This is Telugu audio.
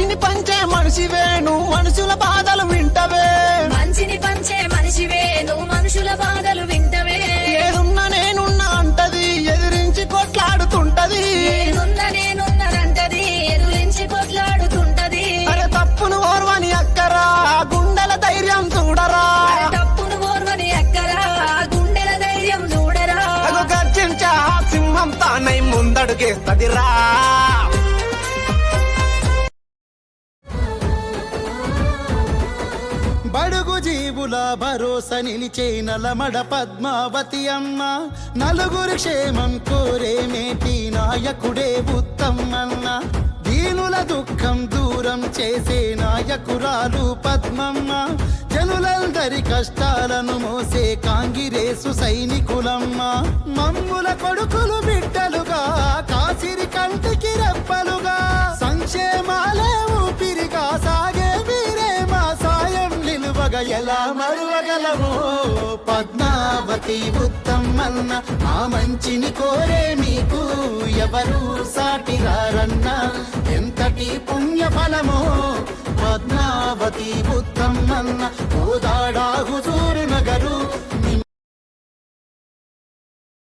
మంచిని పంచే మనిషివే నువ్వు మనుషుల బాధలు వింటవే మంచిని పంచే మనిషివే నువ్వు మనుషుల బాధలు వింటవే ఏదున్నా నేనున్నా అంటది ఎదిరించి కొట్లాడుతుంటది నేనున్నానంటది ఎదురించి కొట్లాడుతుంటది అరే తప్పును ఓర్వని అక్కరా గుండెల ధైర్యం చూడరా తప్పును ఓర్వని అక్కరా గుండెల ధైర్యం చూడరా అగో గర్జించా సింహం తానై ముందడుగేస్తదిరా బడుగు జీవుల భరోసా నిలిచే నలమడ పద్మావతి అమ్మ నలుగురి క్షేమం కోరే మేటి నాయకుడే ఉత్తమన్న దీనుల దుఃఖం దూరం చేసే నాయకురాలు పద్మమ్మ జనులందరి కష్టాలను మోసే కాంగిరేసు సైనికులమ్మ మమ్ముల కొడుకులు బిడ్డలుగా కాసిరి కంటికి రెప్పలుగా సంక్షేమాలే ఊపిరిగా సాగే వీరే మా సాయం నిలువగా ఎలా మరువగలమో పద్మావతి ఉత్తమన్న ఆ మంచిని కోరే మీకు ఎవరు సాటిరారన్నా ఎంతటి పుణ్య ఫలమో పద్మావతి ఉత్తమన్న ఓదాడ